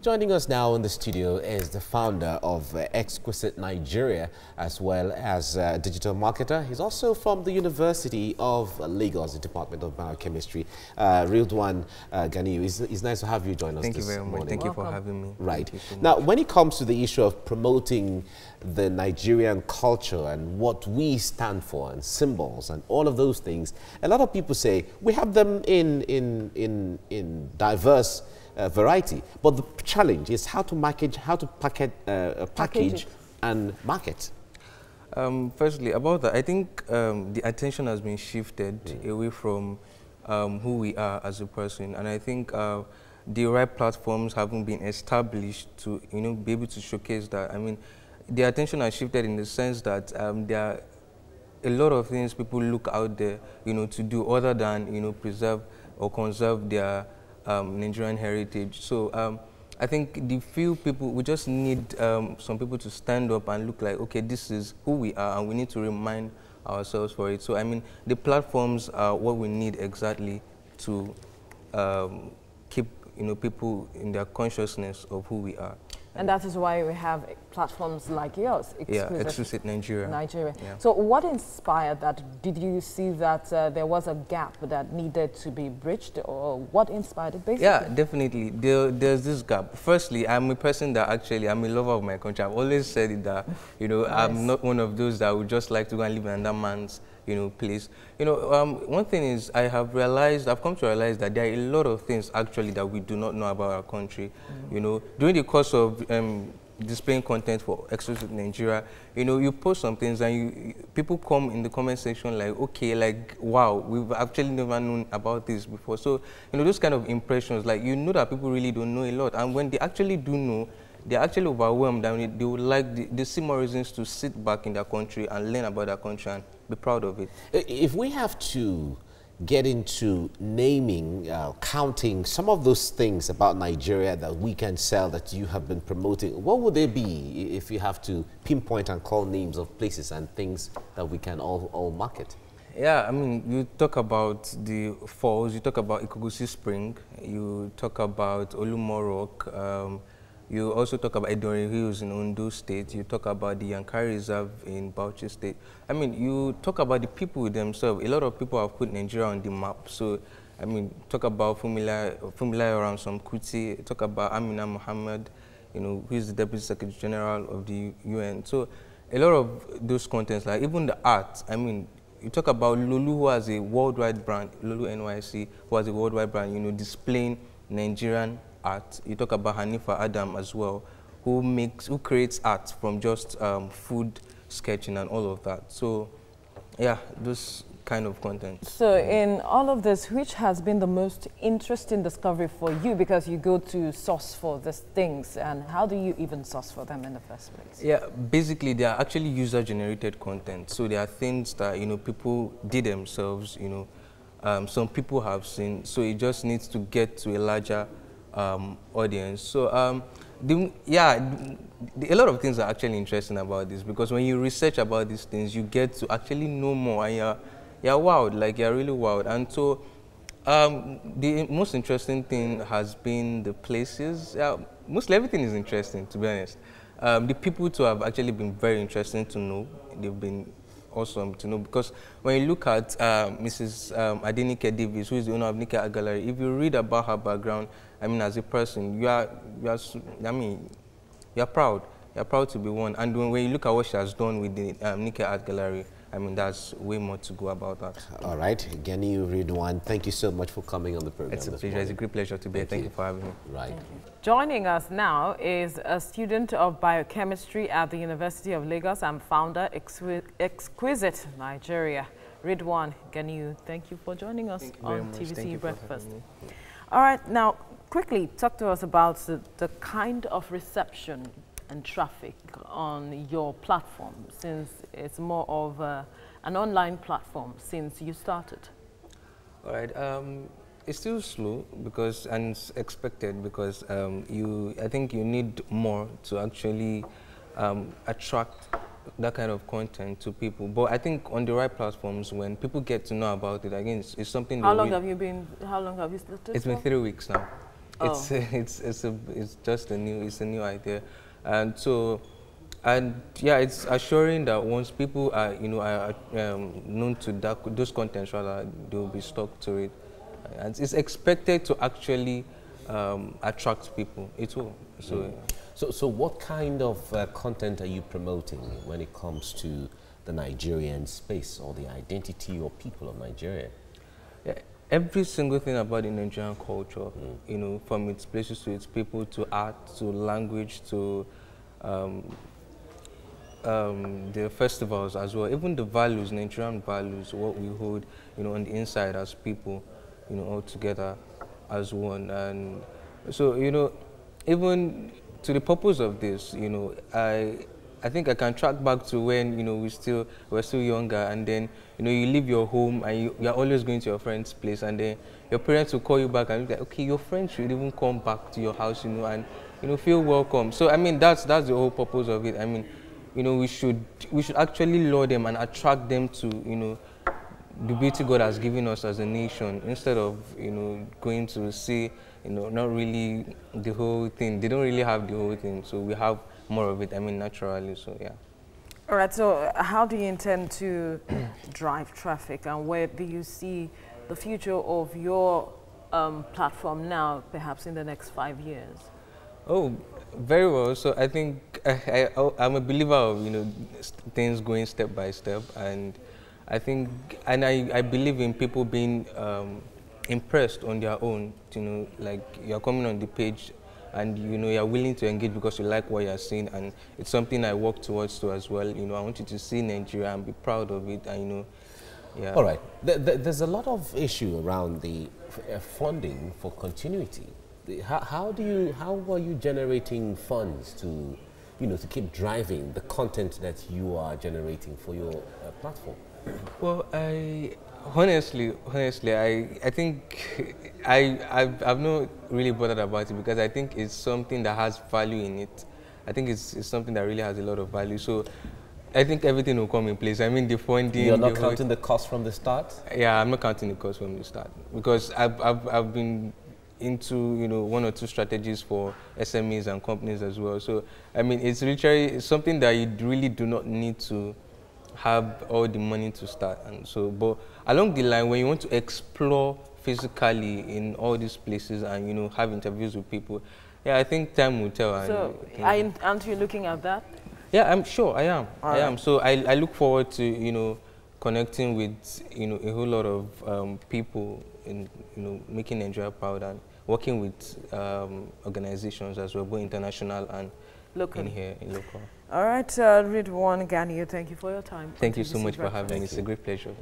Joining us now in the studio is the founder of Exquisite Nigeria, as well as a digital marketer. He's also from the University of Lagos, the Department of Biochemistry. Ridwan Ganiyu, it's nice to have you join us Thank this you very much. morning. Thank you for having me. Right. So now, when it comes to the issue of promoting the Nigerian culture and what we stand for and symbols and all of those things, a lot of people say we have them in diverse variety, but the challenge is how to package and market. Firstly, about that, I think the attention has been shifted away from who we are as a person, and I think the right platforms haven't been established to be able to showcase that. I mean, the attention has shifted in the sense that there are a lot of things people look out there to do other than preserve or conserve their Nigerian heritage. So I think the few people, we just need some people to stand up and look like, okay, this is who we are, and we need to remind ourselves for it. So I mean, the platforms are what we need exactly to keep people in their consciousness of who we are. And that is why we have platforms like yours, Exquisite Nigeria. Yeah. So what inspired that? Did you see that there was a gap that needed to be bridged, or what inspired it basically? Yeah, definitely. There's this gap. Firstly, I'm a person that I'm a lover of my country. I've always said it that, nice. I'm not one of those that would just like to go and live in another man's place. One thing is I've come to realize that there are a lot of things actually that we do not know about our country. During the course of displaying content for Exquisite Nigeria, you post some things and people come in the comment section like, okay, like, wow, we've actually never known about this before. So, those kind of impressions, like, that people really don't know a lot. And when they actually do know, they're actually overwhelmed, and they would like, they see more reasons to sit back in their country and learn about their country and be proud of it. If we have to get into naming, counting some of those things about Nigeria that we can sell that you have been promoting, what would they be if you have to pinpoint and call names of places and things that we can all market? Yeah, I mean, you talk about the falls, you talk about Ikogosi Spring, you talk about Olumo Rock, you also talk about Edori Hills in Ondo State. You talk about the Yankari Reserve in Bauchi State. I mean, you talk about the people themselves. A lot of people have put Nigeria on the map. So, I mean, talk about Funmilayo Ransom Kuti, talk about Amina Mohammed, who is the Deputy Secretary General of the UN. So, a lot of those contents, like even the art, I mean, you talk about Lulu, who has a worldwide brand, Lulu NYC, who has a worldwide brand, displaying Nigerian art. You talk about Hanifa Adam as well, who creates art from just food sketching and all of that. So, yeah, those kind of content. So, in all of this, which has been the most interesting discovery for you? Because you go to source for these things, and how do you even source for them in the first place? Yeah, basically, they are actually user-generated content. So, there are things that people did themselves. Some people have seen. So, it just needs to get to a larger audience. So a lot of things are actually interesting about this, because when you research about these things, you get to actually know more, and you're wowed, like you're really wowed. And so the most interesting thing has been the places. Mostly everything is interesting, to be honest. The people too have actually been very interesting to know. They've been awesome to know, because when you look at Mrs. Adenike Davis, who is the owner of Nike Art Gallery, if you read about her background, I mean, as a person, you're proud. You're proud to be one. And when you look at what she has done with the Nike Art Gallery, I mean, there's way more to go about that. All right, Ganiyu Ridwan, thank you so much for coming on the program. It's a pleasure. It's a great pleasure to be here. Thank you for having me. Right. Joining us now is a student of biochemistry at the University of Lagos and founder Exquisite Nigeria, Ridwan Ganiyu. Thank you for joining us on TVC Breakfast. All right, now quickly talk to us about the kind of reception and traffic on your platform, since it's more of an online platform since you started. All right, it's still slow and it's expected, because I think you need more to actually attract that kind of content to people. But I think on the right platforms, when people get to know about it, again, it's something. How long have you started? It's been 3 weeks now. Oh. It's just a new idea, and so. And yeah, it's assuring that once people are, are known to those contents, rather, they will be stuck to it. And it's expected to actually attract people. It will. So, So what kind of content are you promoting when it comes to the Nigerian space or the identity or people of Nigeria? yeah, every single thing about the Nigerian culture, from its places to its people, to art, to language, to the festivals as well, even the values, Nigerian values, what we hold, on the inside as people, all together as one. And so, even to the purpose of this, I think I can track back to when, we're still younger, and then, you leave your home and you're always going to your friend's place, and then your parents will call you back and be like, okay, your friends should even come back to your house, and, feel welcome. So, I mean, that's the whole purpose of it. I mean, we should actually lure them and attract them to, the beauty God has given us as a nation, instead of, going to see, not really the whole thing. They don't really have the whole thing, so we have more of it, I mean, naturally, so yeah. All right, so how do you intend to drive traffic, and where do you see the future of your platform now, perhaps in the next 5 years? Oh, very well. So I think I'm a believer of, things going step by step, and I think, and I believe in people being impressed on their own, like you're coming on the page and, you're willing to engage because you like what you're seeing, and it's something I work towards too as well. I want you to see Nigeria and be proud of it, and, yeah. All right. There's a lot of issue around the funding for continuity. How are you generating funds to, to keep driving the content that you are generating for your platform? Well, honestly, I think I've not really bothered about it, because I think it's something that has value in it. I think it's something that really has a lot of value. So I think everything will come in place. I mean, the funding. You're not counting the cost from the start? Yeah, I'm not counting the cost from the start, because I've been into, one or two strategies for SMEs and companies as well. So, I mean, it's literally something that you really do not need to have all the money to start. And so, but along the line, when you want to explore physically in all these places and, have interviews with people, yeah, I think time will tell. So, aren't you looking at that? Yeah, I'm sure I am. I am. So I look forward to, connecting with, a whole lot of people in, making Nigeria proud, and working with organizations as well, both international and local. in local. All right, Ridwan Ganiyu, thank you for your time. Thank you so much for having me. It's a great pleasure.